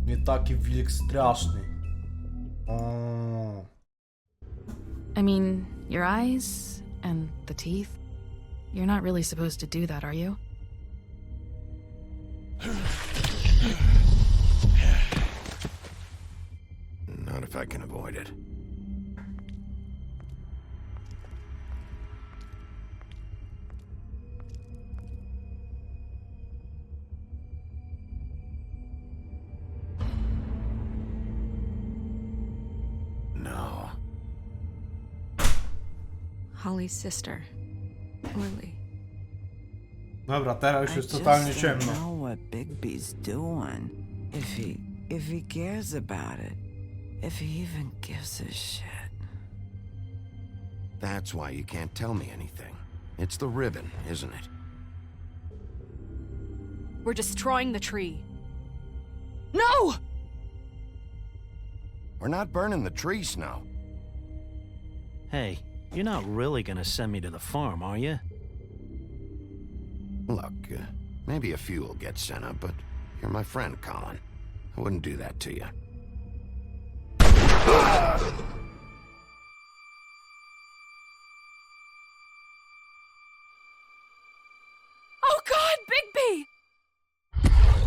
Nie taki wilk straszny. O. I mean, your eyes and the teeth. You're not really supposed to do that, are you? Not if I can avoid it. No. Holly's sister, Lily. Dobra, teraz już I jest totalnie just don't ciemno. know what Bigby's doing. If he cares about it. If he even gives a shit. That's why you can't tell me anything. It's the ribbon, isn't it? We're destroying the tree. No! We're not burning the tree, Snow. Hey, you're not really gonna send me to the farm, are you? Look, maybe a few will get sent up, but you're my friend, Colin. I wouldn't do that to you. Oh God, Bigby!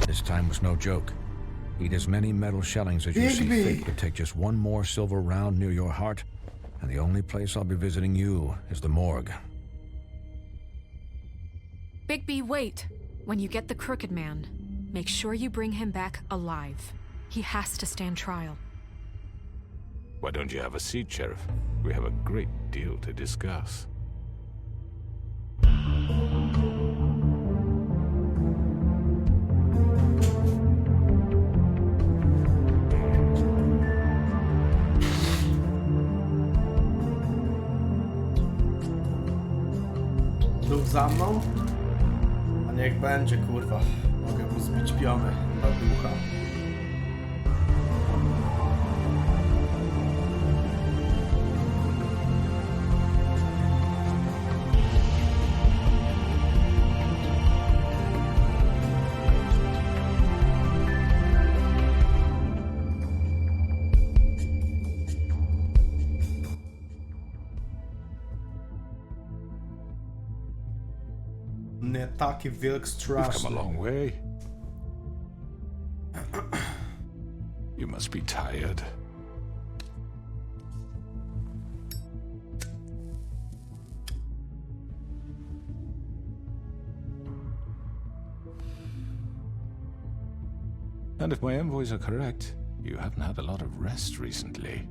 This time was no joke. Eat as many metal shellings as you see Bigby. fit, but take just one more silver round near your heart, and the only place I'll be visiting you is the morgue. Bigby, wait. When you get the Crooked Man, make sure you bring him back alive. He has to stand trial. Why don't you have a seat, Sheriff? We have a great deal to discuss. Duch za mną? A niech będzie, kurwa. Mogę mu zbić pionę na ducha. Nie taki wilk We've come straszny. a long way. You must be tired. And if my envoys are correct, you haven't had a lot of rest recently.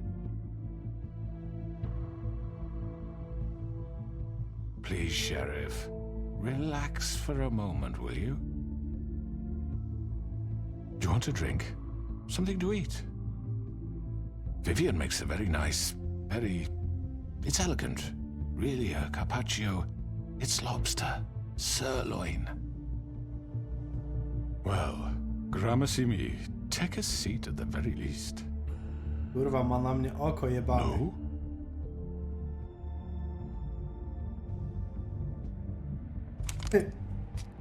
Please, Sheriff, relax for a moment, will you? Do you want a drink? Something to eat? Vivian makes a very nice, it's elegant. Really a carpaccio. It's lobster, sirloin. Well, gramercy me, take a seat at the very least. Kurwa, ma na mnie oko jebane. No?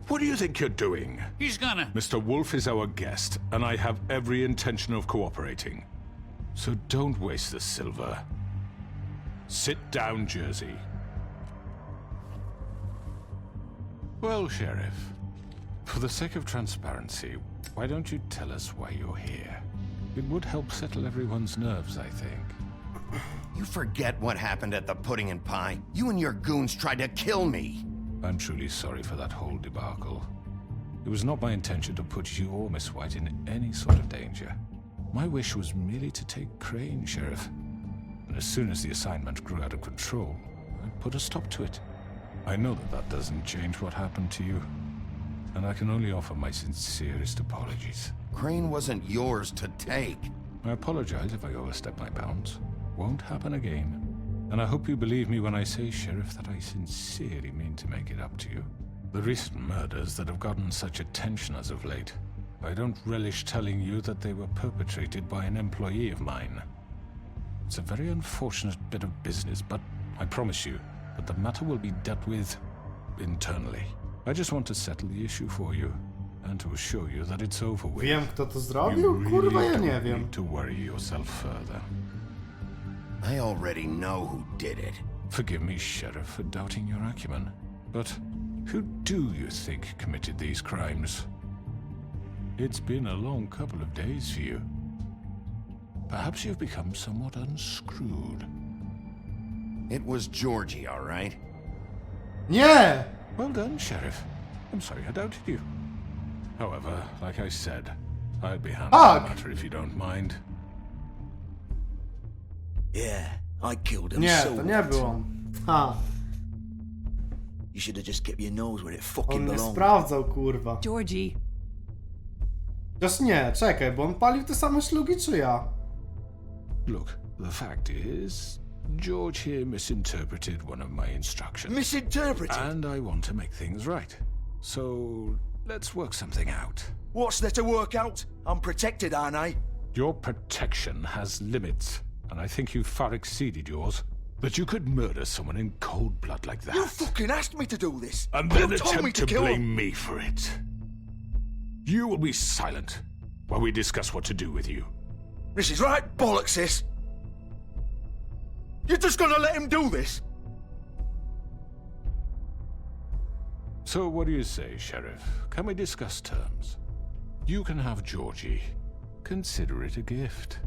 What do you think you're doing? He's gonna... Mr. Wolf is our guest, and I have every intention of cooperating. So don't waste the silver. Sit down, Jersey. Well, Sheriff, for the sake of transparency, why don't you tell us why you're here? It would help settle everyone's nerves, I think. You forget what happened at the Pudding and Pie? You and your goons tried to kill me! I'm truly sorry for that whole debacle. It was not my intention to put you or Miss White in any sort of danger. My wish was merely to take Crane, Sheriff. And as soon as the assignment grew out of control, I put a stop to it. I know that that doesn't change what happened to you, and I can only offer my sincerest apologies. Crane wasn't yours to take. I apologize if I overstep my bounds. Won't happen again. And I hope you believe me when I say, Sheriff, that I sincerely mean to make it up to you. The recent murders that have gotten such attention as of late, I don't relish telling you that they were perpetrated by an employee of mine. It's a very unfortunate bit of business, but I promise you that the matter will be dealt with internally. I just want to settle the issue for you. and to assure you that it's over with. Wiem, kto to You zrobił? Kurwa, ja really nie don't wiem. need to worry yourself further. I already know who did it. Forgive me, Sheriff, for doubting your acumen, but who do you think committed these crimes? It's been a long couple of days for you. Perhaps you've become somewhat unscrewed. It was Georgie, all right? Nie! Well done, Sheriff. I'm sorry I doubted you. However, like I said, I'll be handling the Fuck! matter if you don't mind. Yeah, I killed him. Nie, so to nie był on. Ha, You should have just kept your nose where it on fucking mnie belonged. sprawdzał, kurwa. Georgie. Chociaż nie, czekaj, bo on palił te same szlugi, czy ja? Look, the fact is, George here misinterpreted one of my instructions. Misinterpreted? And I want to make things right. So, let's work something out. What's there to work out? I'm protected, aren't I? Your protection has limits, and I think you've far exceeded yours. But you could murder someone in cold blood like that. You fucking asked me to do this. And You then told me attempt to to kill blame him. me for it. You will be silent while we discuss what to do with you. This is right bollocks, this. You're just gonna let him do this? So what do you say, Sheriff? Can we discuss terms? You can have Georgie. Consider it a gift,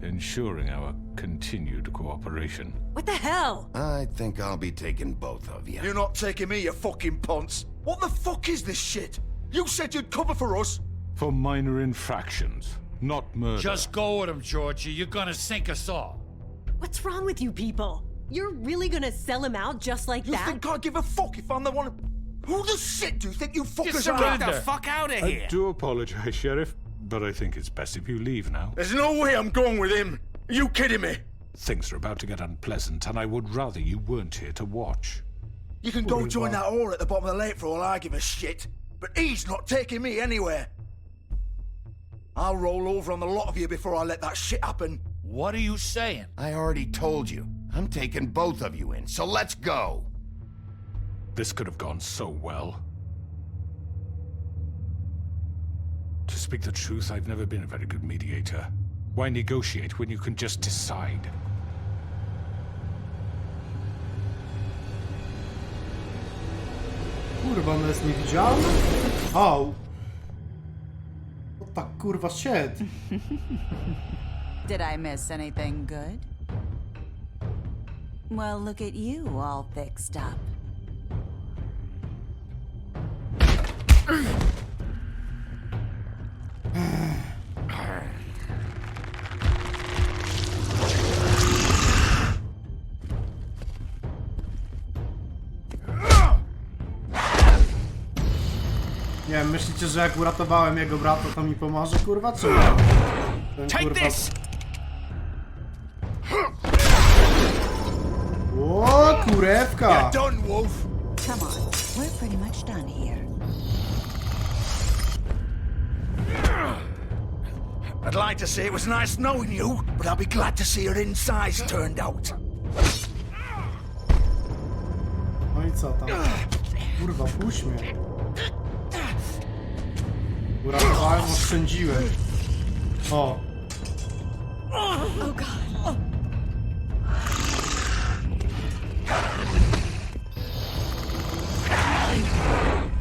ensuring our continued cooperation. What the hell? I think I'll be taking both of you. You're not taking me, you fucking ponce. What the fuck is this shit? You said you'd cover for us. For minor infractions, not murder. Just go with him, Georgie. You're gonna sink us all. What's wrong with you people? You're really gonna sell him out just like You that? think I give a fuck if I'm the one? Who the shit do you think you fuckers surrender. are? The fuck out of I do apologize, Sheriff, but I think it's best if you leave now. There's no way I'm going with him. Are you kidding me? Things are about to get unpleasant, and I would rather you weren't here to watch. You can go join that whore at the bottom of the lake for all I give a shit. But he's not taking me anywhere. I'll roll over on the lot of you before I let that shit happen. What are you saying? I already told you. I'm taking both of you in, so let's go. This could have gone so well. To speak the truth, I've never been a very good mediator. Why negotiate when you can just decide? Kurwa, on jest niewidzialny? Au! What the kurwa shit? Did I miss anything good? Well, look at you all fixed up. Nie wiem, myślicie, że jak uratowałem jego brata, to mi pomoże, kurwa, czy nie? Ten kurwa... O, kurewka! You're done, Wolf. Come on, we're pretty much done here. I'd like to say it was nice knowing you, but I'll be glad to see your insides turned out. No i co tam? Kurwa, puść mnie. Uratowałem, oszczędziłem. O! Oh god.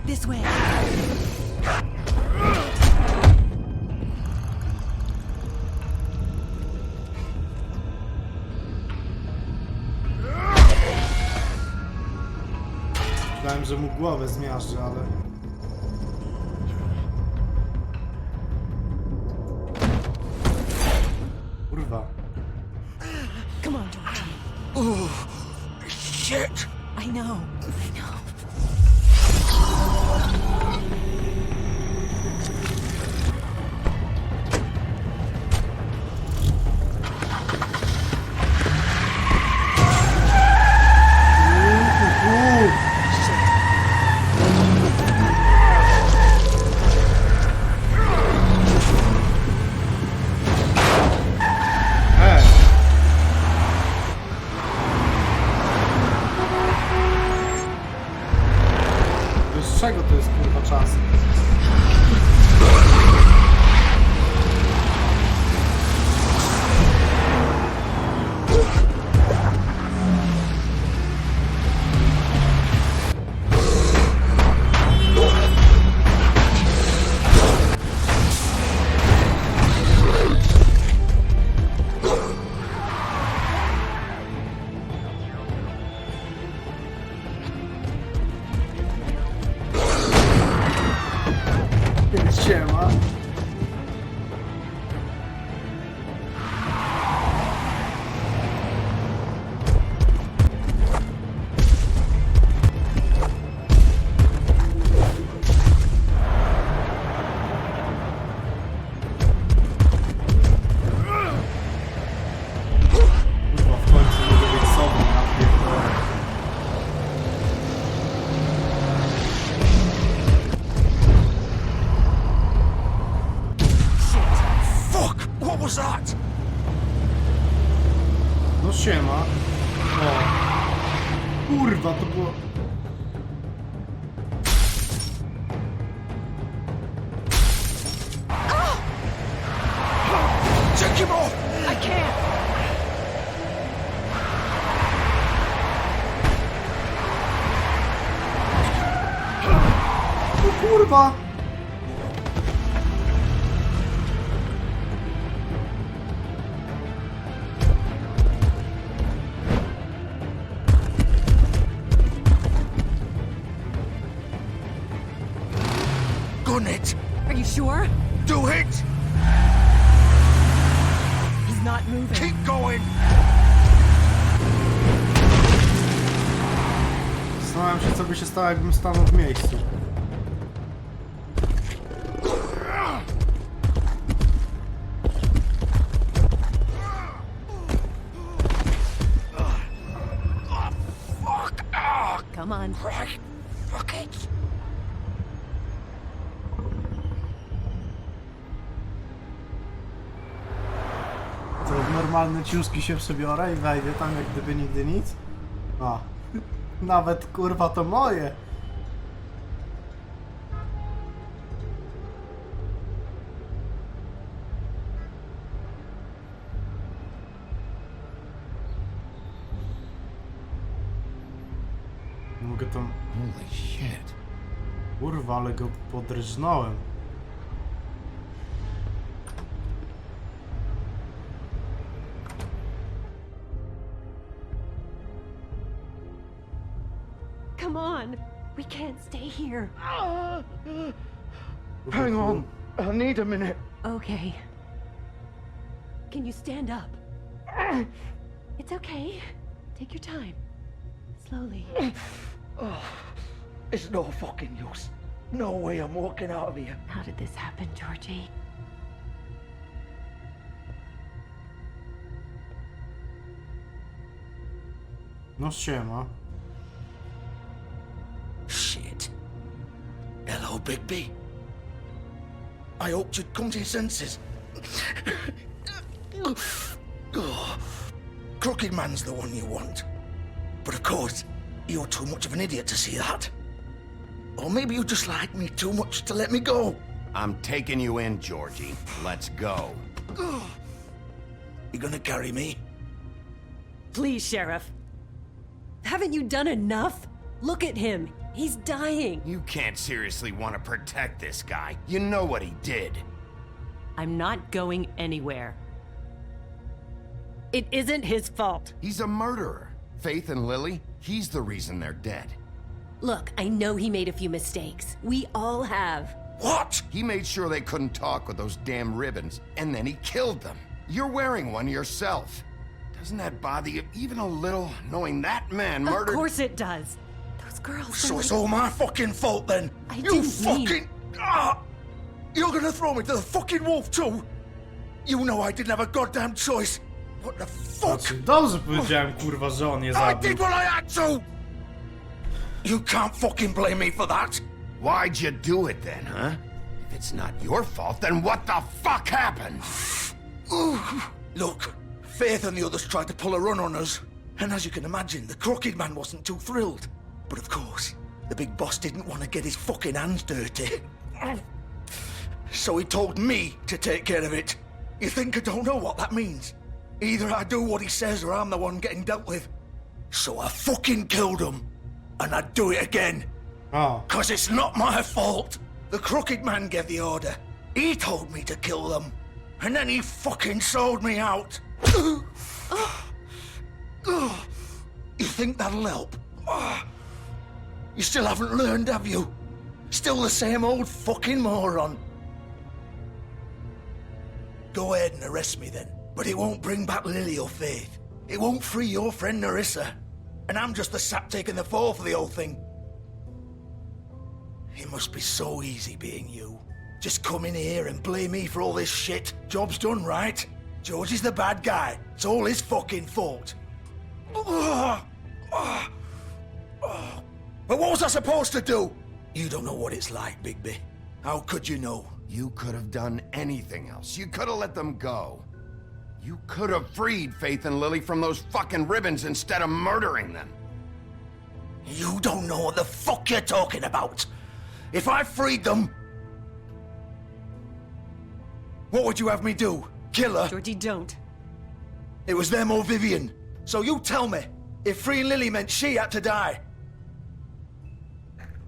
This way. Myślałem, że mu głowę zmiażdżę, ale... Kurwa. Come on, Georgie. Oh, shit. I know. What was that? No siema. O. Kurwa, to było... Take him off! I can't! O kurwa! Gun it! Are you sure? Do it! He's not moving. Keep going! Zastanawiam się, co by się stało, jakbym stanął w miejscu. Come on. Right. Fuck it! To w normalne ciuszki się przebiorę i wejdę tam jak gdyby nigdy nic? A. Nawet kurwa to moje. Mogę tam... Holy shit. Kurwa, ale go podrżnąłem. Come on. We can't stay here. Hang on. I need a minute. Okay. Can you stand up? It's okay. Take your time. Slowly. It's no fucking use. No way I'm walking out of here. How did this happen, Georgie? No siema. Shit. Hello, Bigby. I hoped you'd come to your senses. Crooked Man's the one you want. But of course, you're too much of an idiot to see that. Or maybe you just like me too much to let me go. I'm taking you in, Georgie. Let's go. You gonna carry me? Please, Sheriff. Haven't you done enough? Look at him. He's dying. You can't seriously want to protect this guy. You know what he did. I'm not going anywhere. It isn't his fault. He's a murderer. Faith and Lily, he's the reason they're dead. Look, I know he made a few mistakes. We all have. What? He made sure they couldn't talk with those damn ribbons, and then he killed them. You're wearing one yourself. Doesn't that bother you even a little, knowing that man murdered... Of course it does. Those girls... So it's all my fucking fault then? I You didn't fucking... mean- You're gonna throw me to the fucking wolf too? You know I didn't have a goddamn choice. What the fuck? Znaczy, dobrze powiedziałem, kurwa, że on je I zabił. did what I had to! You can't fucking blame me for that! Why'd you do it then, huh? If it's not your fault, then what the fuck happened? Look, Faith and the others tried to pull a run on us. And as you can imagine, the Crooked Man wasn't too thrilled. But of course, the big boss didn't want to get his fucking hands dirty. So he told me to take care of it. You think I don't know what that means? Either I do what he says or I'm the one getting dealt with. So I fucking killed him. And I'd do it again. Oh. 'Cause it's not my fault. The Crooked Man gave the order. He told me to kill them. And then he fucking sold me out. You think that'll help? You still haven't learned, have you? Still the same old fucking moron. Go ahead and arrest me then. But it won't bring back Lily or Faith. It won't free your friend Narissa. And I'm just the sap taking the fall for the whole thing. It must be so easy being you. Just come in here and blame me for all this shit. Job's done, right? George is the bad guy. It's all his fucking fault. But what was I supposed to do? You don't know what it's like, Bigby. How could you know? You could have done anything else. You could have let them go. You could have freed Faith and Lily from those fucking ribbons instead of murdering them. You don't know what the fuck you're talking about. If I freed them... What would you have me do? Kill her? Georgie, don't. It was them or Vivian. So you tell me, if freeing Lily meant she had to die,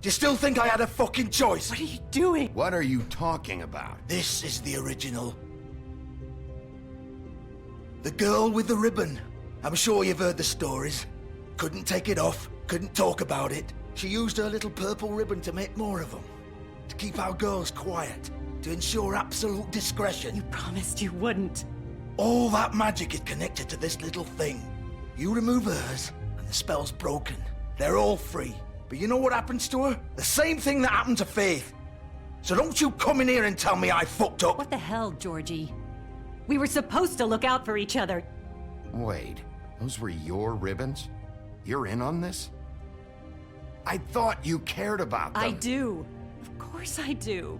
do you still think I had a fucking choice? What are you doing? What are you talking about? This is the original. The girl with the ribbon. I'm sure you've heard the stories. Couldn't take it off, couldn't talk about it. She used her little purple ribbon to make more of them. To keep our girls quiet. To ensure absolute discretion. You promised you wouldn't. All that magic is connected to this little thing. You remove hers, and the spell's broken. They're all free. But you know what happens to her? The same thing that happened to Faith. So don't you come in here and tell me I fucked up. What the hell, Georgie? We were supposed to look out for each other. Wait, those were your ribbons? You're in on this? I thought you cared about them. I do. Of course I do.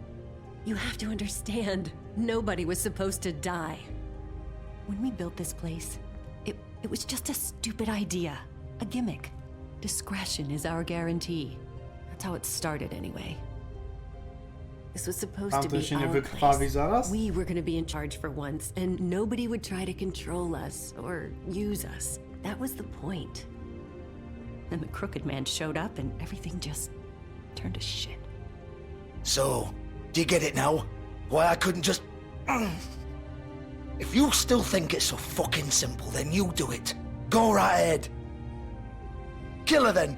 You have to understand, nobody was supposed to die. When we built this place, it was just a stupid idea. A gimmick. Discretion is our guarantee. That's how it started anyway. This was supposed to Tamten be się nie our wykrwawi place. zaraz? We were gonna be in charge for once, and nobody would try to control us or use us. That was the point. And the crooked man showed up and everything just turned to shit. So, do you get it now? Why I couldn't just... If you still think it's so fucking simple, then you do it. Go right ahead. Kill her then.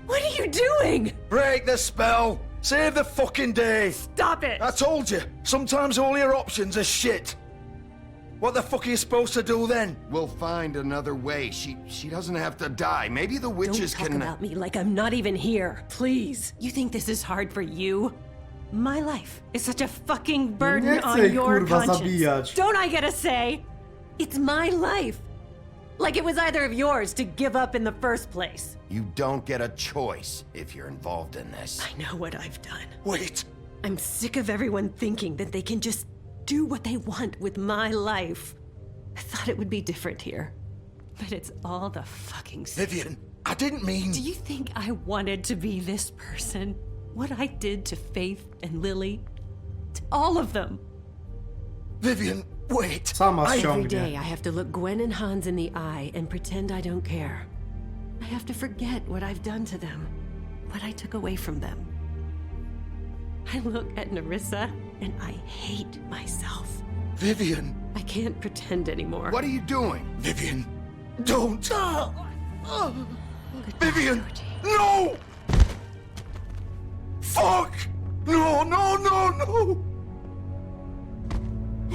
What are you doing? Break the spell. Save the fucking day. Stop it. I told you. Sometimes all your options are shit. What the fuck are you supposed to do then? We'll find another way. She doesn't have to die. Maybe the witches Don't talk can... about me like I'm not even here. Please. You think this is hard for you? My life is such a fucking burden Nie chcę on ich, your kurwa, conscience. zabijać. Don't I get a say? It's my life. Like it was either of yours to give up in the first place. You don't get a choice if you're involved in this. I know what I've done. Wait. I'm sick of everyone thinking that they can just do what they want with my life. I thought it would be different here. But it's all the fucking same. Vivian, I didn't mean... Do you think I wanted to be this person? What I did to Faith and Lily? To all of them. Vivian, wait. Sama Every ściągnie. day I have to look Gwen and Hans in the eye and pretend I don't care. I have to forget what I've done to them, what I took away from them. I look at Nerissa and I hate myself. Vivian. I can't pretend anymore. What are you doing? Vivian, don't. Vivian, Georgie. no! Fuck! No, no, no, no!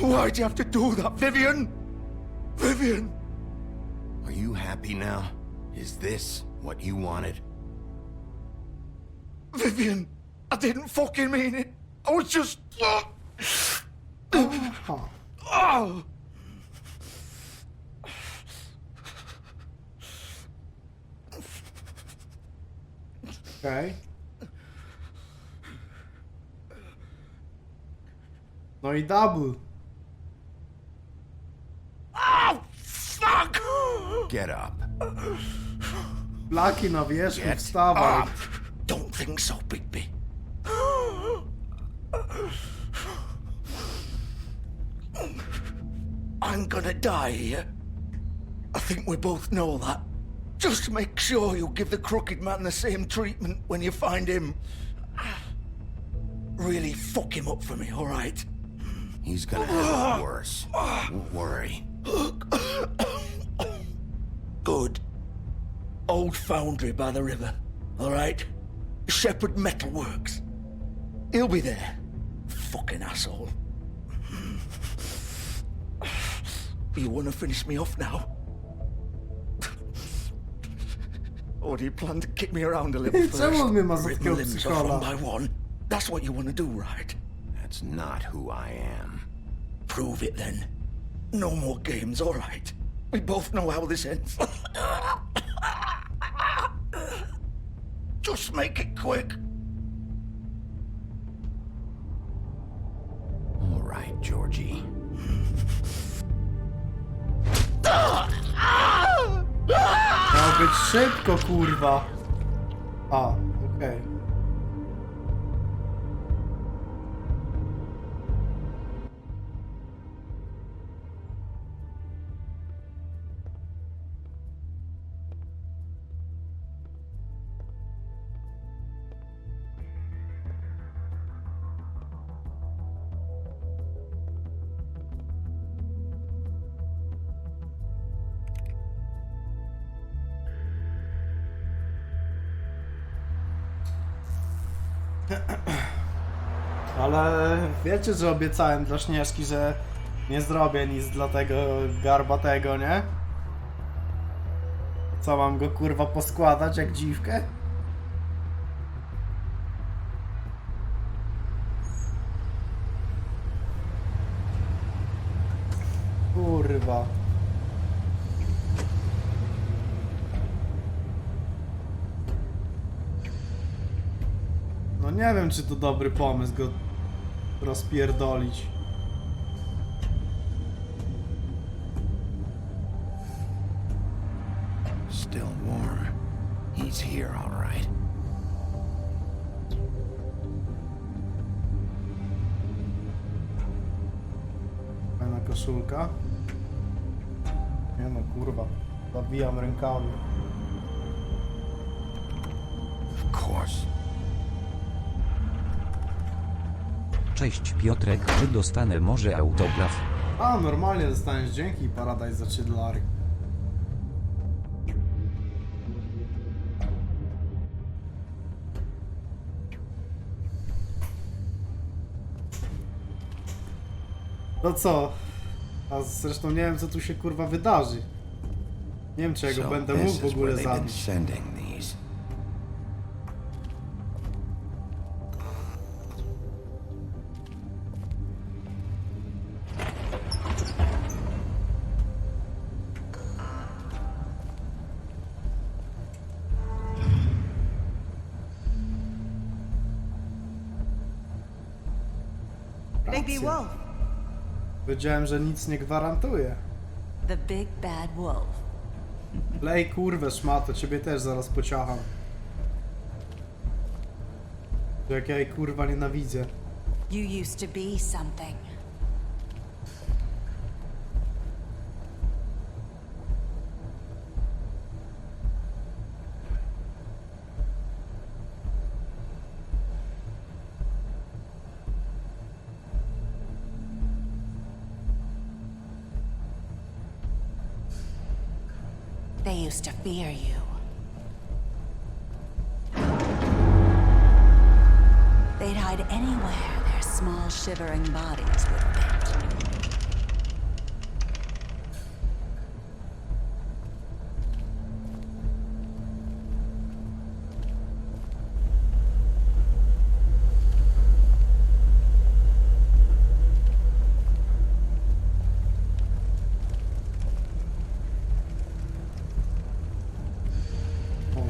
Why'd you have to do that, Vivian? Vivian! Are you happy now? Is this what you wanted? Vivian, I didn't fucking mean it. I was just... Oh. Okej. No i double. Oh, fuck! Get up. Blaki na wierzchu, Get wstawaj. up. Don't think so, Bigby. I'm gonna die here. I think we both know that. Just make sure you give the crooked man the same treatment when you find him. Really fuck him up for me, all right? He's gonna have it worse. Don't worry. Good. Old foundry by the river, all right? Shepherd Metalworks. He'll be there. Fucking asshole. You want to finish me off now? Or do you plan to kick me around a little first? Czemu on mnie ma za Rip my takiego limbs off one psychola? by one? That's what you want to do, right? That's not who I am. Prove it then. No more games, all right? We both know how this ends. Just make it quick. All right, Georgie. być szybko, kurwa. A, okej. Ale wiecie, że obiecałem dla Śnieżki, że nie zrobię nic dla tego garbatego, nie? Co, mam go kurwa poskładać jak dziwkę? Kurwa. No nie wiem, czy to dobry pomysł go rozpierdolić. Still warm. He's here, all right. Fajna koszulka. Nie no, kurwa. Zawijam rękawy. Of course. Cześć Piotrek, czy dostanę może autograf? A, normalnie dostaniesz, dzięki Paradise za $3. No co? A zresztą nie wiem, co tu się kurwa wydarzy. Nie wiem, czy ja go będę mógł w ogóle zabić. Big Wolf. Powiedziałem, że nic nie gwarantuje. The Big Bad Wolf. Lej kurwę szmato, ciebie też zaraz pociacham. Jak ja jej kurwa nienawidzę. You used to be something. They used to fear you. They'd hide anywhere their small, shivering bodies would fit.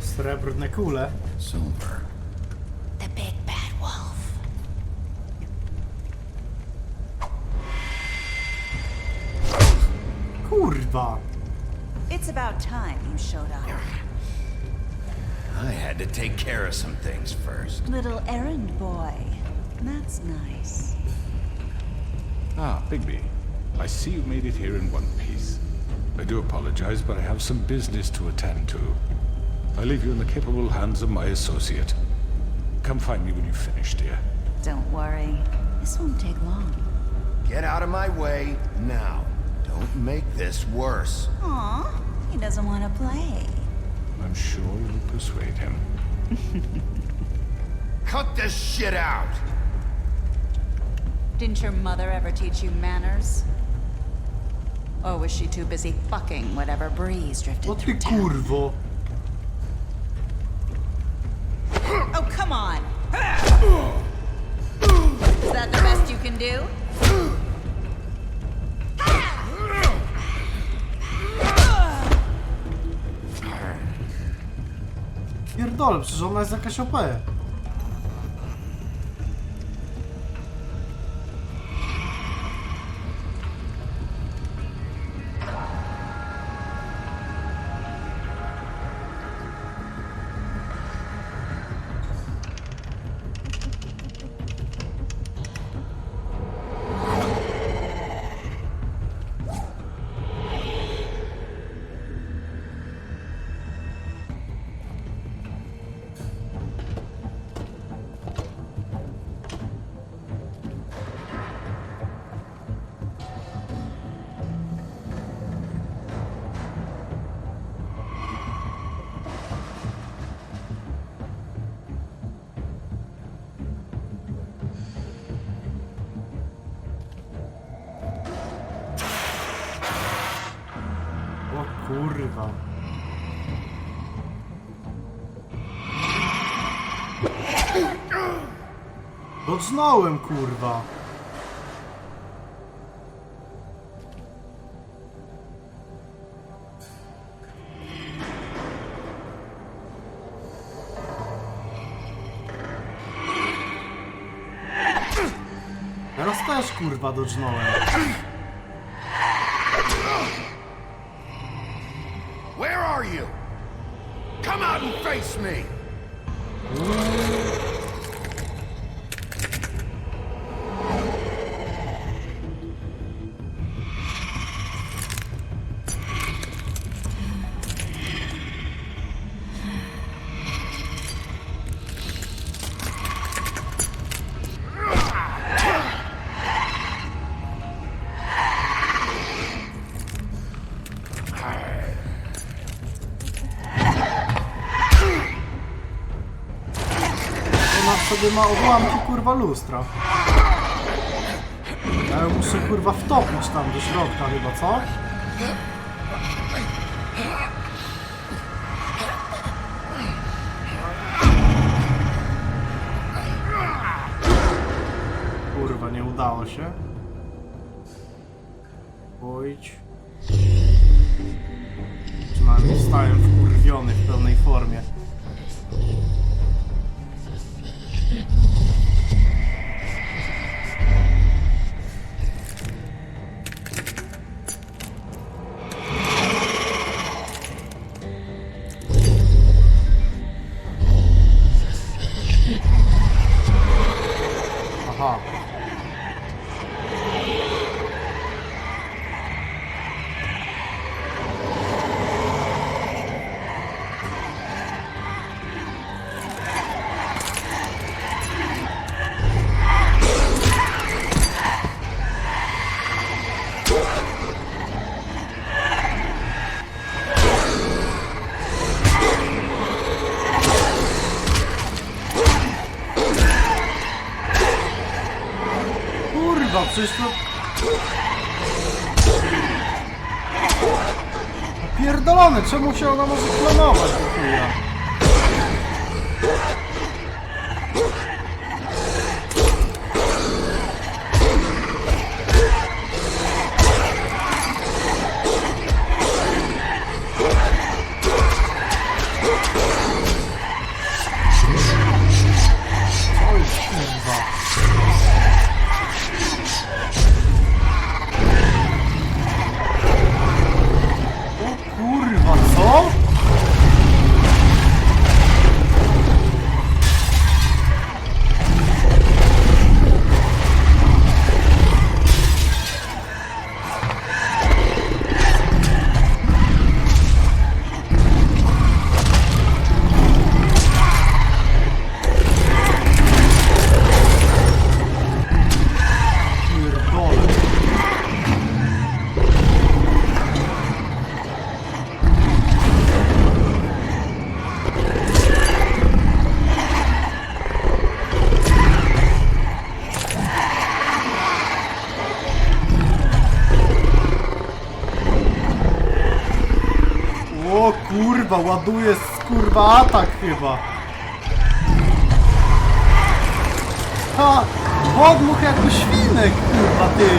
Srebrne kule. Silver. The Big Bad Wolf. Kurwa. It's about time you showed up. I had to take care of some things first. Little errand boy. That's nice. Ah, Bigby. I see you made it here in one piece. I do apologize, but I have some business to attend to. I leave you in the capable hands of my associate. Come find me when you've finished, dear. Don't worry. This won't take long. Get out of my way now. Don't make this worse. Aw, he doesn't want to play. I'm sure you'll persuade him. Cut this shit out! Didn't your mother ever teach you manners? Or was she too busy fucking whatever breeze drifted O ty through town? kurwo. Oh, come on! Is that the best you can do? Pierdolę, przecież ona jest jakaś OP. Kurwa. Docznąłem, kurwa. Teraz też, kurwa, docznąłem. Where are you? Come out and face me! Sobie ma odłamki, kurwa, lustra. Ja ją muszę, kurwa, wtopić tam do środka chyba, co? Kurwa, nie udało się. Pójdź. Przynajmniej wstałem wkurwiony w pełnej formie. Aha. Przecież to... Pierdolone, czemu się ona może klonować do chuja? Oj, kurwa. Co? O kurwa, ładuje kurwa atak chyba. Ha! Podmuch jakby świnek, kurwa ty.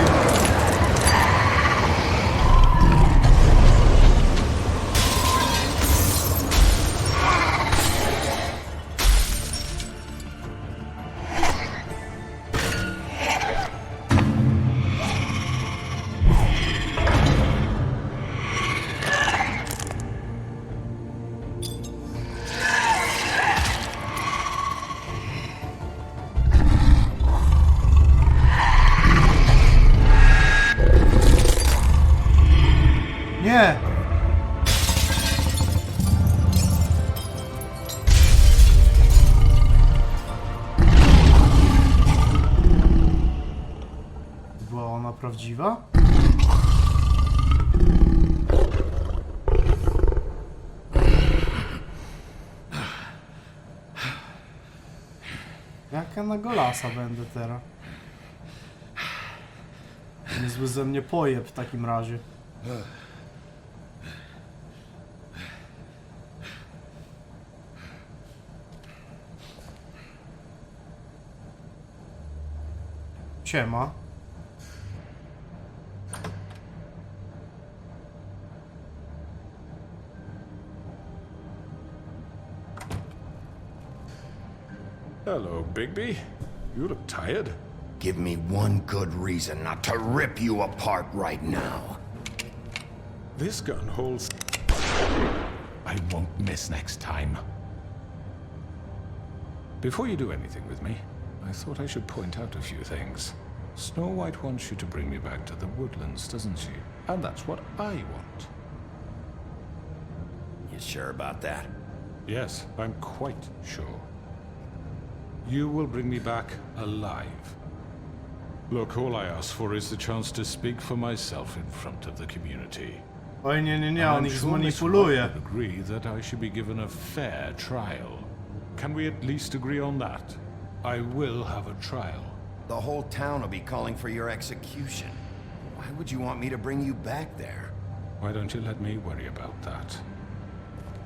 Nie! Była ona prawdziwa? Jak ja na golasa będę teraz? Niezły ze mnie pojeb w takim razie. Siema. Hello, Bigby. You look tired. Give me one good reason not to rip you apart right now. This gun holds... I won't miss next time. Before you do anything with me, I thought I should point out a few things. Snow White wants you to bring me back to the woodlands, doesn't she? And that's what I want. You sure about that? Yes, I'm quite sure. You will bring me back alive. Look, all I ask for is the chance to speak for myself in front of the community. Oj, nie, And on I'm ich sure Miss White zmanipuluje. would agree that I should be given a fair trial. Can we at least agree on that? I will have a trial. The whole town will be calling for your execution. Why would you want me to bring you back there? Why don't you let me worry about that?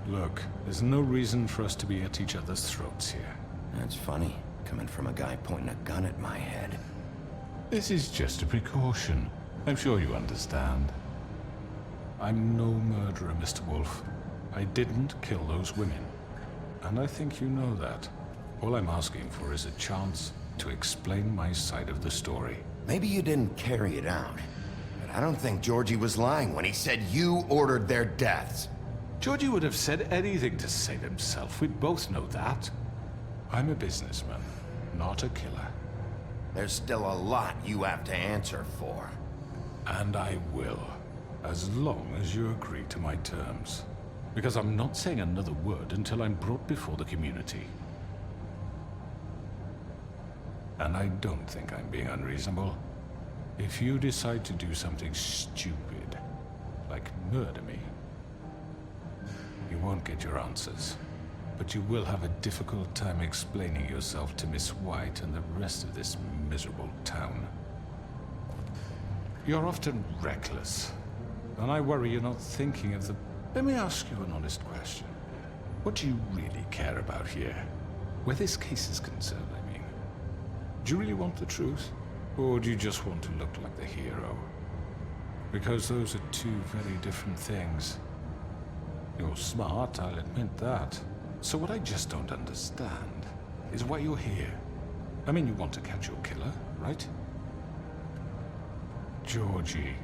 Look, there's no reason for us to be at each other's throats here. That's funny, coming from a guy pointing a gun at my head. This is just a precaution. I'm sure you understand. I'm no murderer, Mr. Wolf. I didn't kill those women. And I think you know that. All I'm asking for is a chance to explain my side of the story. Maybe you didn't carry it out, but I don't think Georgie was lying when he said you ordered their deaths. Georgie would have said anything to save himself. We both know that. I'm a businessman, not a killer. There's still a lot you have to answer for. And I will, as long as you agree to my terms. Because I'm not saying another word until I'm brought before the community. And I don't think I'm being unreasonable. If you decide to do something stupid, like murder me, you won't get your answers. But you will have a difficult time explaining yourself to Miss White and the rest of this miserable town. You're often reckless, and I worry you're not thinking of the... Let me ask you an honest question. What do you really care about here? Where this case is concerned, I mean. Do you really want the truth? Or do you just want to look like the hero? Because those are two very different things. You're smart, I'll admit that. So what I just don't understand is why you're here. I mean, you want to catch your killer, right? Georgie.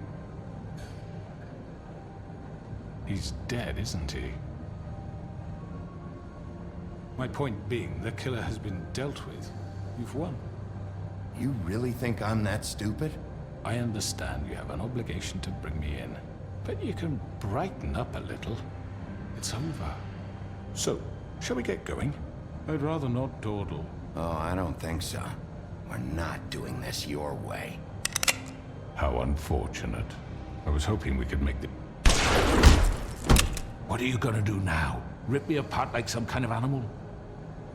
He's dead, isn't he? My point being, the killer has been dealt with. You've won. You really think I'm that stupid? I understand you have an obligation to bring me in, but you can brighten up a little. It's over. So, shall we get going? I'd rather not dawdle. Oh, I don't think so. We're not doing this your way. How unfortunate. I was hoping we could make the... What are you gonna do now? Rip me apart like some kind of animal?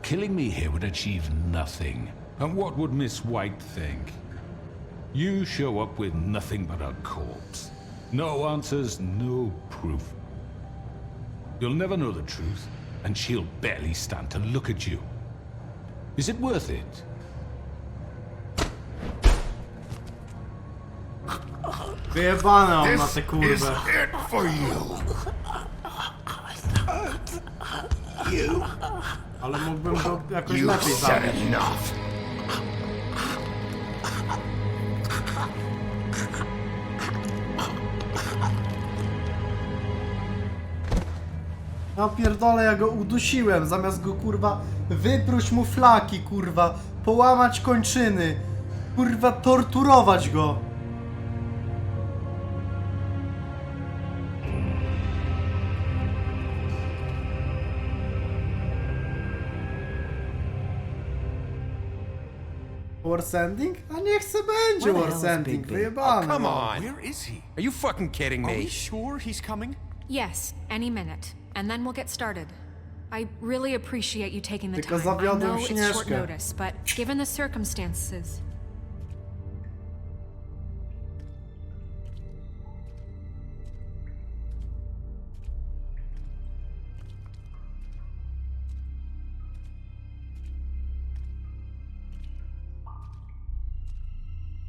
Killing me here would achieve nothing. And what would Miss White think? You show up with nothing but a corpse. No answers, no proof. You'll never know the truth, and she'll barely stand to look at you. Is it worth it? Wyjebane on na This te is kurwę. it for you. You. Ale mógłbym go jakoś You lepiej said zabić. enough. Ja pierdolę, ja go udusiłem, zamiast go kurwa wypróć mu flaki, kurwa, połamać kończyny, kurwa torturować go. Worse ending? A niech se będzie worse ending, wyjebane. Come no. on. Where is he? Are you fucking kidding me? Are we sure he's coming? Yes, any minute. And then we'll get started. I really appreciate you taking the Tylko time. I zawiodłem know it's short Śnieżkę. notice, but given the circumstances...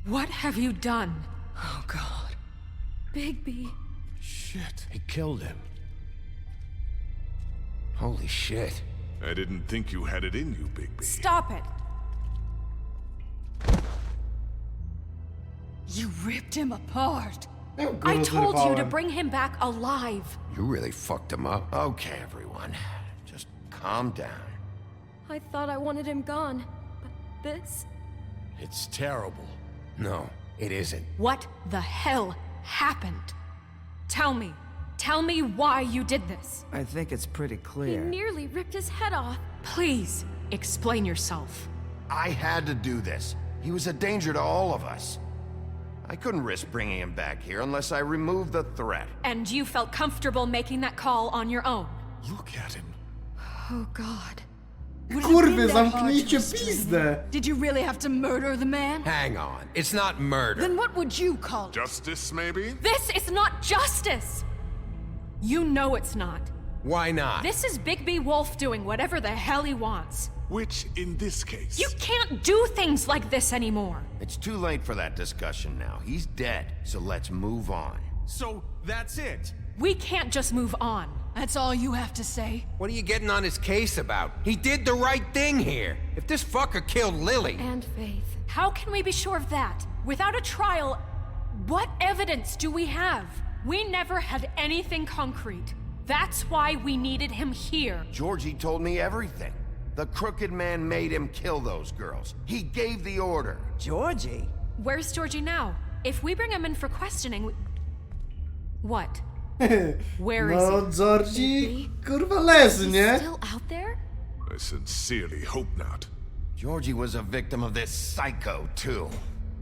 What have you done? Oh, God. Bigby. Shit. He killed him. Holy shit. I didn't think you had it in you, Bigby. Stop it! You ripped him apart. I told you to bring him back alive. You really fucked him up. Okay, everyone. Just calm down. I thought I wanted him gone, but this... It's terrible. No, it isn't. What the hell happened? Tell me. Tell me why you did this. I think it's pretty He clear. nearly ripped his head off. Please, explain yourself. I had to do this. He was a danger to all of us. I couldn't risk bringing him back here unless I removed the threat. And you felt comfortable making that call on your own. Look at him. Oh, God. Kurwy, zamknijcie pizdę! Did you really have to murder the man? Hang on. It's not murder. Then what would you call it? Justice, maybe? This is not justice! You know it's not. Why not? This is Bigby Wolf doing whatever the hell he wants. Which, in this case... You can't do things like this anymore. It's too late for that discussion now. He's dead, so let's move on. So, that's it? We can't just move on. That's all you have to say? What are you getting on his case about? He did the right thing here. If this fucker killed Lily... And Faith. How can we be sure of that? Without a trial, what evidence do we have? We never had anything concrete. That's why we needed him here. Georgie told me everything. The crooked man made him kill those girls. He gave the order. Georgie? Where's Georgie now? If we bring him in for questioning, What? Where is No, he? Georgie, kurwa leży, nie? Still out there? I sincerely hope not. Georgie was a victim of this psycho, too.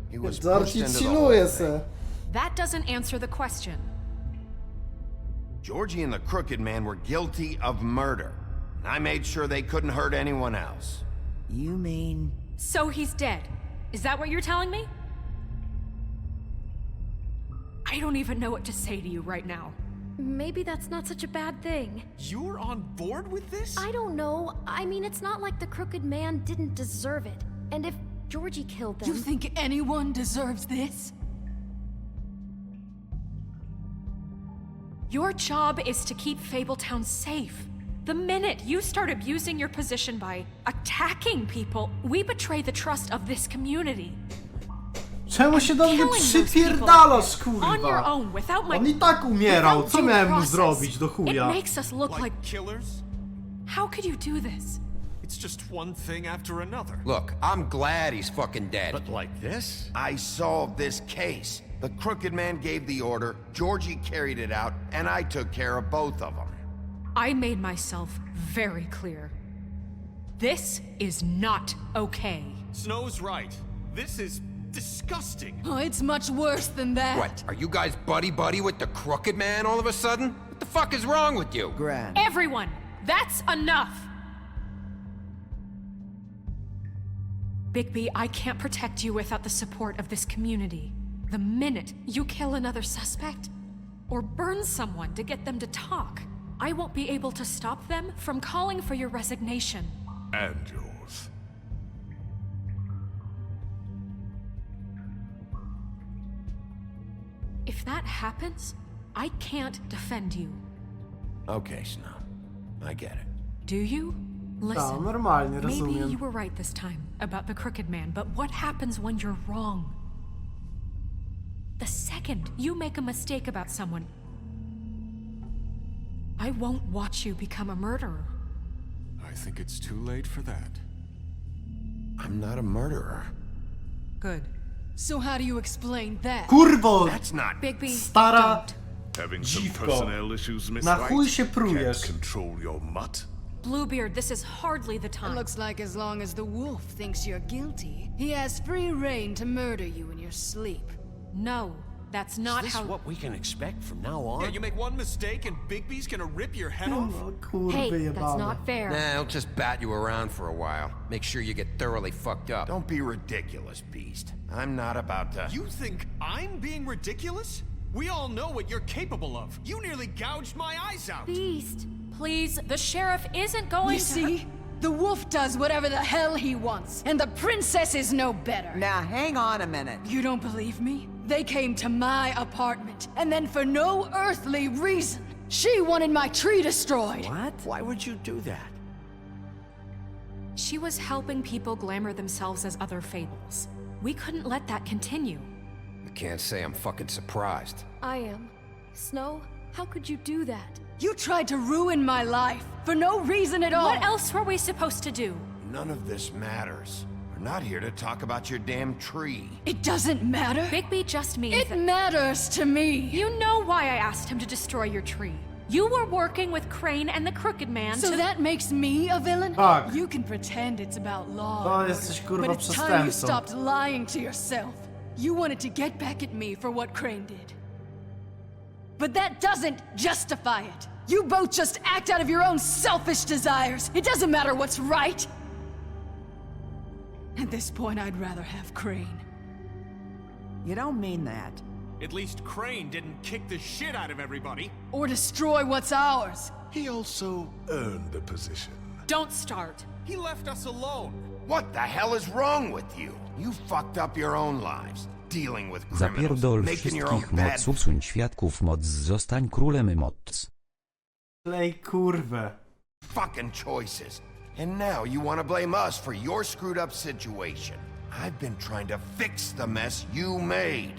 He was pushed Georgie into the whole chilluje thing. se. That doesn't answer the question. Georgie and the crooked man were guilty of murder. And I made sure they couldn't hurt anyone else. You mean... So he's dead. Is that what you're telling me? I don't even know what to say to you right now. Maybe that's not such a bad thing. You're on board with this? I don't know. I mean, it's not like the crooked man didn't deserve it. And if Georgie killed them... You think anyone deserves this? Your job is to keep Fabletown safe. The minute you start abusing your position by attacking people, we betray the trust of this community. Czemu się do mnie Killing those przypierdalasz, people on your kurwa? own, without my... On i tak umierał, without co due miałem mu process. zrobić do It chuja? makes us look like... killers? How could you do this? It's just one thing after another. Look, I'm glad he's fucking dead. But like this? I solved this case. The crooked man gave the order, Georgie carried it out, and I took care of both of them. I made myself very clear. This is not okay. Snow's right. This is disgusting. Oh, it's much worse than that. What, are you guys buddy-buddy with the crooked man all of a sudden? What the fuck is wrong with you? Gran. Everyone, that's enough! Bigby, I can't protect you without the support of this community. The minute you kill another suspect, or burn someone to get them to talk, I won't be able to stop them from calling for your resignation. And yours. If that happens, I can't defend you. Okay, Snow. I get it. Do you? Listen, normalnie, maybe rozumiem. you were right this time about the crooked man, but what happens when you're wrong? The second you make a mistake about someone, I won't watch you become a murderer. I think it's too late for that. I'm not a murderer. Good. So how do you explain that? Kurwo! That's not... Bigby, Stara... Having some Dziwko. personnel issues, Miss Na White? chuj się Can't prujesz. control your mutt? Bluebeard, this is hardly the It time. looks like as long as the wolf thinks you're guilty, he has free reign to murder you in your sleep. No, that's not Is this how... what we can expect from now on? Yeah, you make one mistake and Bigby's gonna rip your head off? No, kurwy Hey, that's jebane. not fair. Nah, he'll just bat you around for a while. Make sure you get thoroughly fucked up. Don't be ridiculous, Beast. I'm not about to... You think I'm being ridiculous? We all know what you're capable of. You nearly gouged my eyes out. Beast. Please, the sheriff isn't going You to... see? The wolf does whatever the hell he wants, and the princess is no better. Now, hang on a minute. You don't believe me? They came to my apartment, and then for no earthly reason, she wanted my tree destroyed. What? Why would you do that? She was helping people glamour themselves as other fables. We couldn't let that continue. I can't say I'm fucking surprised. I am. Snow, how could you do that? You tried to ruin my life, for no reason at all. What else were we supposed to do? None of this matters. We're not here to talk about your damn tree. It doesn't matter. Bigby just means It matters to me. You know why I asked him to destroy your tree. You were working with Crane and the Crooked Man So to... that makes me a villain? Tak. You can pretend it's about law, To and jesteś, order, kurwa, but it's time you przestępcą. stopped lying to yourself. You wanted to get back at me for what Crane did. But that doesn't justify it. You both just act out of your own selfish desires. It doesn't matter what's right. At this point, I'd rather have Crane. You don't mean that. At least Crane didn't kick the shit out of everybody. Or destroy what's ours. He also earned the position. Don't start. He left us alone. What the hell is wrong with you? You fucked up your own lives, dealing with criminals, Zapierdol making your own wszystkich bad... moc, usuń świadków moc, zostań królem moc. Klej kurwę. fucking choices. And now you want to blame us for your screwed up situation. I've been trying to fix the mess you made.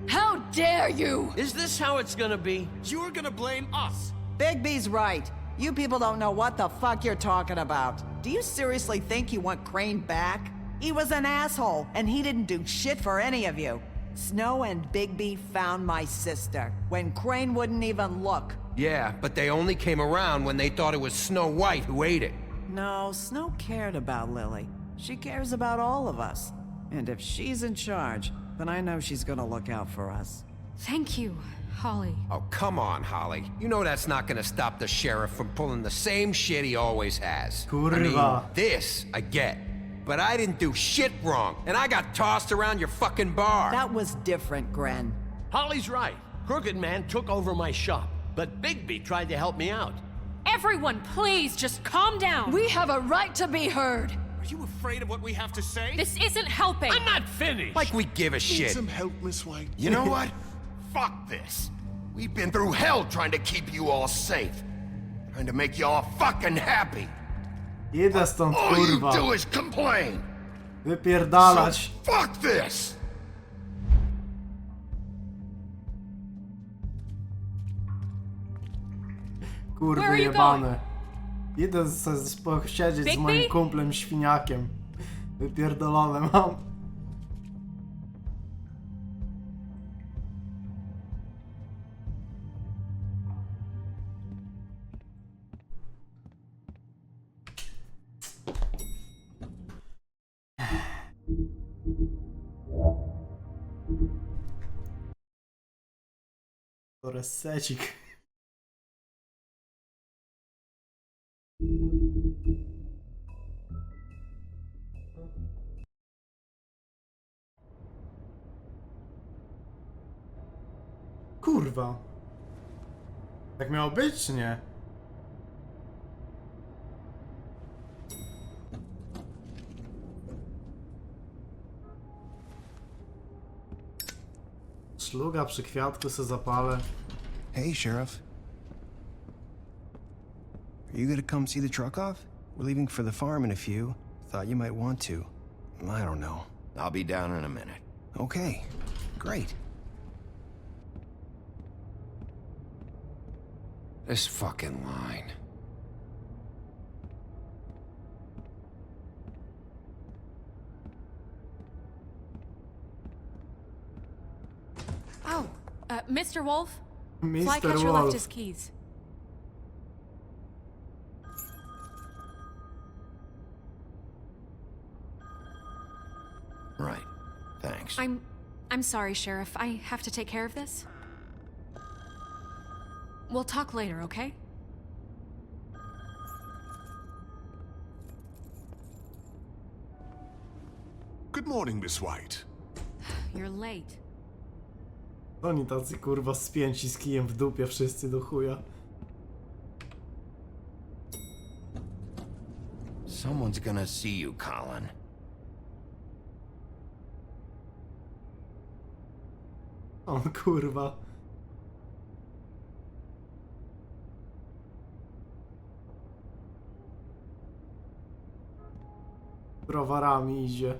How dare you! Is this how it's gonna be? You're gonna blame us. Bigby's right. You people don't know what the fuck you're talking about. Do you seriously think you want Crane back? He was an asshole, and he didn't do shit for any of you. Snow and Bigby found my sister, when Crane wouldn't even look. Yeah, but they only came around when they thought it was Snow White who ate it. No, Snow cared about Lily. She cares about all of us. And if she's in charge, then I know she's gonna look out for us. Thank you, Holly. Oh, come on, Holly. You know that's not gonna stop the sheriff from pulling the same shit he always has. Kurwa. I mean, this I get. But I didn't do shit wrong, and I got tossed around your fucking bar. That was different, Gren. Holly's right. Crooked Man took over my shop, but Bigby tried to help me out. Everyone, please, just calm down. We have a right to be heard. Are you afraid of what we have to say? This isn't helping. I'm not finished. Like we give a Need shit. some help, Miss White? You know what? Fuck this. We've been through hell trying to keep you all safe. Trying to make you all fucking happy. Idę stąd, All you kurwa. do is complain. Wypierdalać. So fuck this. Kurwy Where are you jebane. Idę posiedzieć z Bigby? moim kumplem świniakiem. Wypierdolone mam. To resecik. Kurwa. Tak miało być, czy nie? Szluga przy kwiatku se zapalę. Hey, Sheriff. Are you gonna come see the truck off? We're leaving for the farm in a few. Thought you might want to. I don't know. I'll be down in a minute. Okay, great. This fucking line. Oh, Mr. Wolf? Mr. Flycatcher Wolf. left his keys. Right. Thanks. I'm sorry, Sheriff. I have to take care of this. We'll talk later, okay? Good morning, Miss White. You're late. Oni tacy kurwa spięci z kijem w dupie wszyscy do chuja. Someone's gonna see you, Colin. O kurwa. Browarami idzie.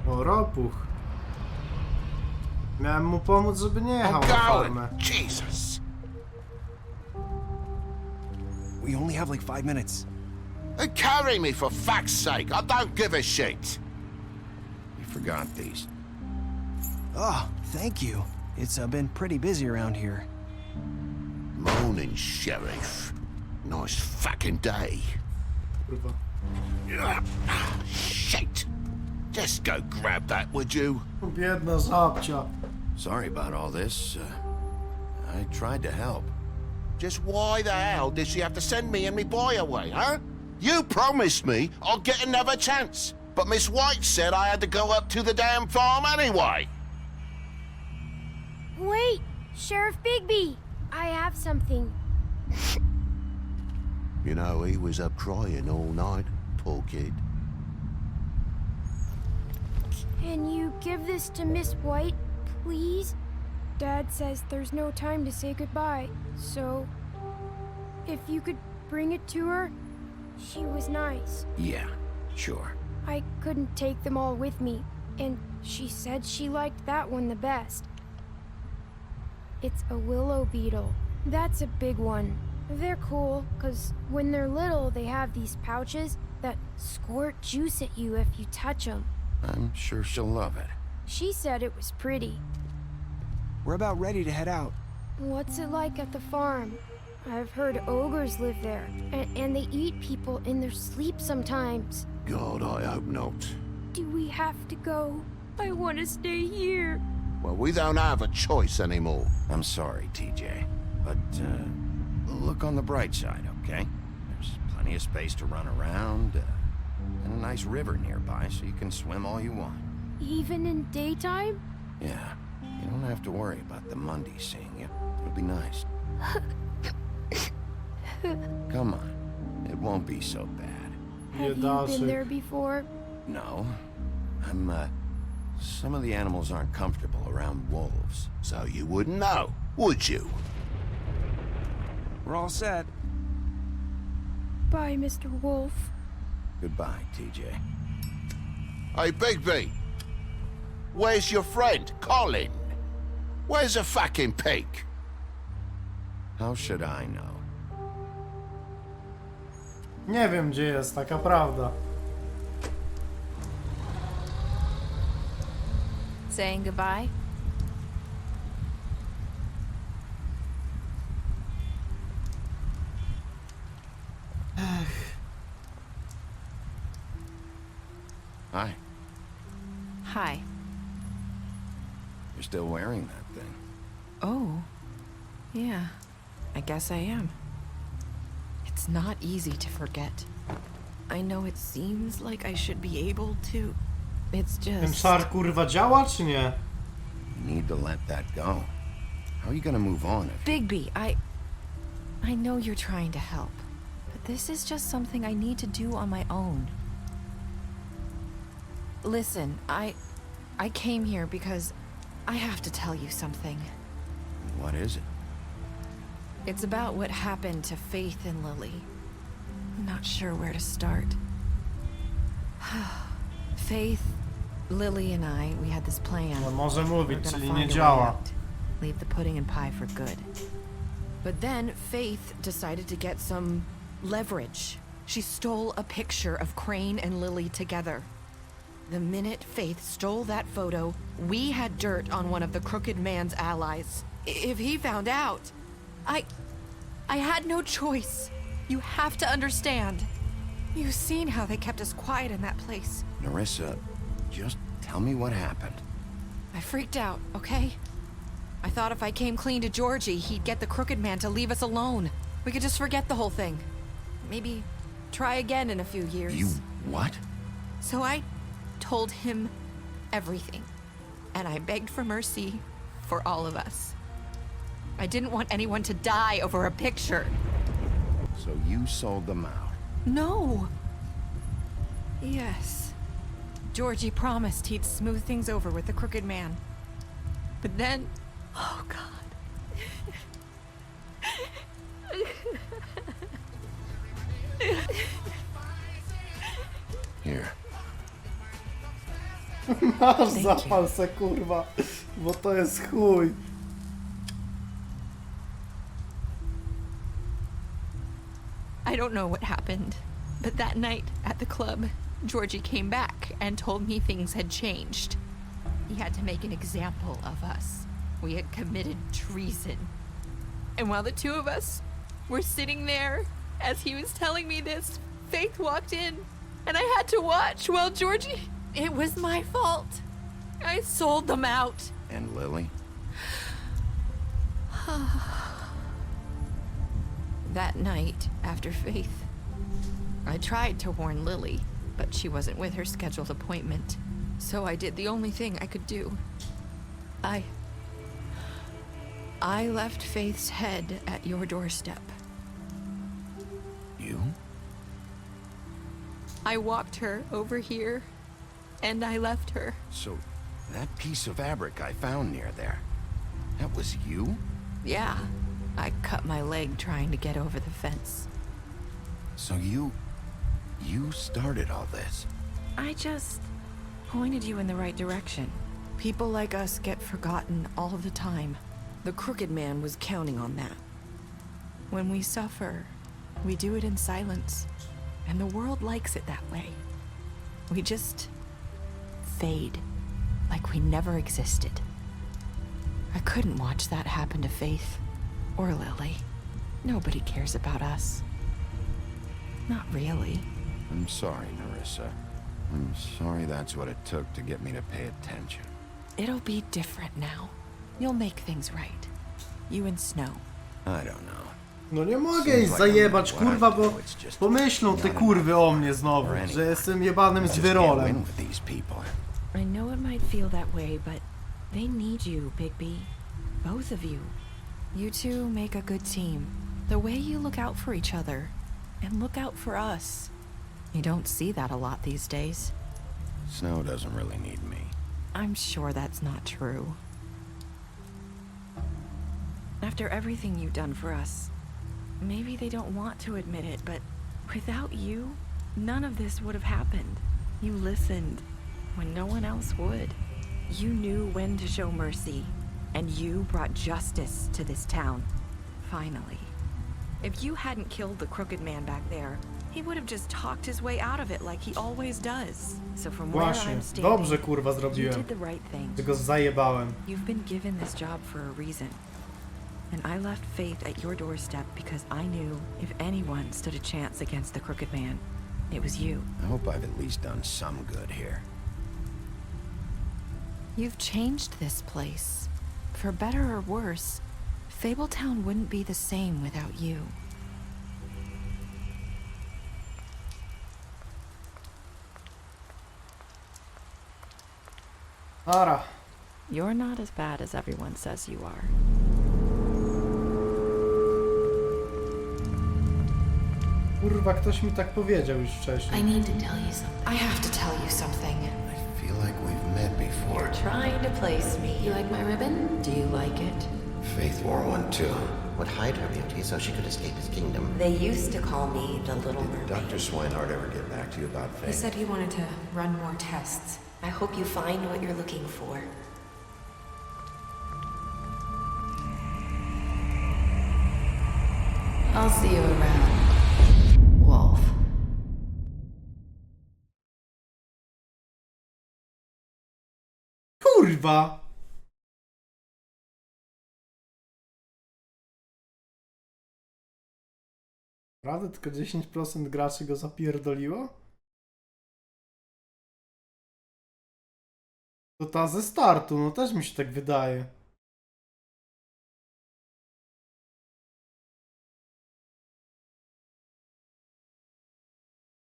O, ropuch. Miałem mu pomóc, żeby nie jechał na farmę. Jesus! We only have like 5 minutes. Carry me, for fuck's sake! I don't give a shit! You forgot these. Oh, thank you. It's been pretty busy around here. Morning, Sheriff. Nice fucking day. Shit! Just go grab that, would you? Biedna żabcia. Sorry about all this. I tried to help. Just why the hell did she have to send me and me boy away, huh? You promised me I'd get another chance, but Miss White said I had to go up to the damn farm anyway. Wait, Sheriff Bigby, I have something. You know, he was up crying all night, poor kid. Can you give this to Miss White, please? Dad says there's no time to say goodbye, so if you could bring it to her, she was nice. Yeah, sure. I couldn't take them all with me, and she said she liked that one the best. It's a willow beetle. That's a big one. They're cool, 'cause when they're little, they have these pouches that squirt juice at you if you touch them. I'm sure she'll love it. She said it was pretty. We're about ready to head out. What's it like at the farm? I've heard ogres live there, and they eat people in their sleep sometimes. God, I hope not. Do we have to go? I want to stay here. Well, we don't have a choice anymore. I'm sorry, TJ. But, look on the bright side, okay? There's plenty of space to run around, and a nice river nearby so you can swim all you want. Even in daytime? Yeah, you don't have to worry about the Monday seeing you. It'll be nice. Come on, it won't be so bad. Have you been there before? No, some of the animals aren't comfortable around wolves, so you wouldn't know, would you? We're all set. Bye, Mr. Wolf. Goodbye, TJ. Hey, Bigby! Where's your friend, Colin? Where's the fucking pig? How should I know? Nie wiem, gdzie jest, taka prawda. Saying goodbye? Hi. Hi. You're still wearing that thing. Oh. Yeah. I guess I am. It's not easy to forget. I know it seems like I should be able to. It's Ten just... czar kurwa działa, czy nie? You need to let that go. How are you gonna move on if... Bigby, I know you're trying to help, but this is just something I need to do on my own. Listen, I came here because I have to tell you something. What is it? It's about what happened to Faith and Lily. I'm not sure where to start. Faith, Lily and I, we had this plan. No może We're mówić, gonna czyli find nie a way działa. out. Leave the pudding and pie for good. But then Faith decided to get some leverage. She stole a picture of Crane and Lily together. The minute Faith stole that photo, we had dirt on one of the Crooked Man's allies. If he found out, I had no choice. You have to understand. You've seen how they kept us quiet in that place. Narissa, just tell me what happened. I freaked out, okay? I thought if I came clean to Georgie, he'd get the Crooked Man to leave us alone. We could just forget the whole thing. Maybe try again in a few years. You what? So I told him everything, and I begged for mercy for all of us. I didn't want anyone to die over a picture. So you sold them out? No. Yes. Georgie promised he'd smooth things over with the crooked man. But then... Oh, God. Here. Masz zapal se, kurwa, bo to jest chuj. I don't know what happened, but that night at the club, Georgie came back and told me things had changed. He had to make an example of us. We had committed treason. And while the two of us were sitting there, as he was telling me this, Faith walked in, and I had to watch while Georgie... It was my fault. I sold them out. And Lily? That night, after Faith, I tried to warn Lily, but she wasn't with her scheduled appointment. So I did the only thing I could do. I left Faith's head at your doorstep. You? I walked her over here, and I left her. So, that piece of fabric I found near there, that was you? Yeah, I cut my leg trying to get over the fence. So you started all this? I just pointed you in the right direction. People like us get forgotten all the time. The crooked man was counting on that. When we suffer, we do it in silence, and the world likes it that way. We just fade, like we never existed. I couldn't watch that happen to Faith or Lily. Nobody cares about us. Not really. I'm sorry, Nerissa. I'm sorry that's what it took to get me to pay attention. It'll be different now. You'll make things right. You and Snow. I don't know. No nie mogę jej zajebać, kurwa, bo pomyślą te kurwy o mnie znowu, że jestem jebanym zwyrolem. I know it might feel that way, but they need you, Bigby. Both of you. You two make a good team. The way you look out for each other, and look out for us. You don't see that a lot these days. Snow doesn't really need me. I'm sure that's not true. After everything you've done for us, maybe they don't want to admit it, but without you, none of this would have happened. You listened when no one else would. You knew when to show mercy, and you brought justice to this town. Finally. If you hadn't killed the crooked man back there, he would have just talked his way out of it like he always does. So from where Właśnie, I'm standing, dobrze kurwa you zrobiłem. did the right thing. Tylko zajebałem. You've been given this job for a reason. And I left Faith at your doorstep because I knew if anyone stood a chance against the crooked man, it was you. I hope I've at least done some good here. You've changed this place. For better or worse, Fabletown wouldn't be the same without you. Ara. You're not as bad as everyone says you are. Kurwa, ktoś mi tak powiedział już wcześniej. I need to tell you something. I have to tell you something. I feel like we've met before. You're trying to place me. You like my ribbon? Do you like it? Faith wore one too. Would hide her beauty so she could escape his kingdom. They used to call me the Little Did Mermaid. Dr. Swinehart ever get back to you about Faith? He said he wanted to run more tests. I hope you find what you're looking for. I'll see you around, Wolf. Kurwa! Prawda? Tylko 10% graczy go zapierdoliło? To ta ze startu, no też mi się tak wydaje.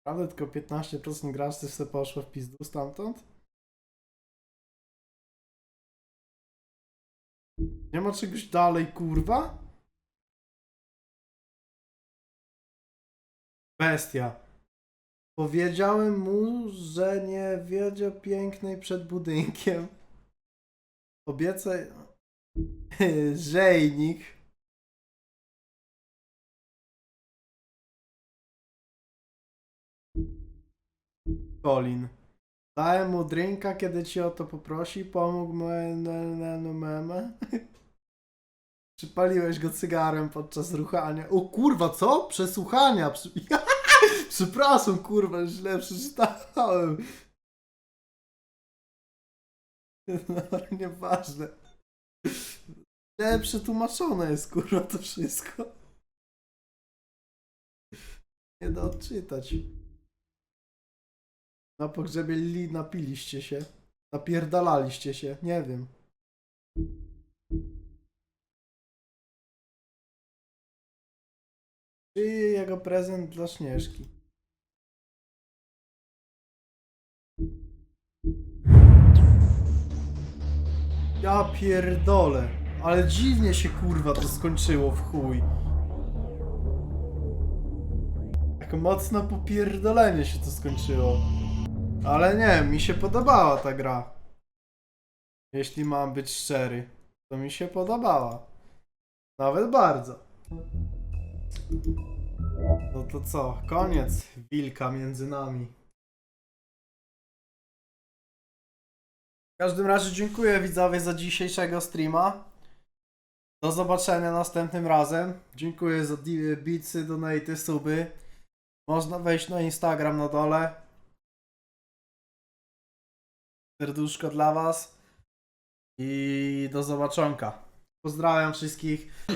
Prawda, tylko 15% graczy sobie poszło w pizdu stamtąd? Nie ma czegoś dalej, kurwa? Bestia. Powiedziałem mu, że nie wiedzie pięknej przed budynkiem. Obiecaj... Żejnik. Colin. Dałem mu drinka, kiedy ci o to poprosi. Pomógł mu meme. Przypaliłeś go cygarem podczas ruchania. O kurwa, co? Przesłuchania. Przepraszam, kurwa, źle przeczytałem. No, nieważne. Źle przetłumaczone jest, kurwa, to wszystko. Nie da odczytać. Na pogrzebie Lili napiliście się. Napierdalaliście się, nie wiem. Czy jego prezent dla Śnieżki? Ja pierdolę. Ale dziwnie się kurwa to skończyło w chuj. Tak mocno popierdolenie się to skończyło. Ale nie, mi się podobała ta gra. Jeśli mam być szczery, to mi się podobała. Nawet bardzo. No to co? Koniec wilka między nami. W każdym razie dziękuję widzowie za dzisiejszego streama. Do zobaczenia następnym razem. Dziękuję za bitsy, donaty, suby. Można wejść na Instagram na dole. Serduszko dla was. I do zobaczonka. Pozdrawiam wszystkich.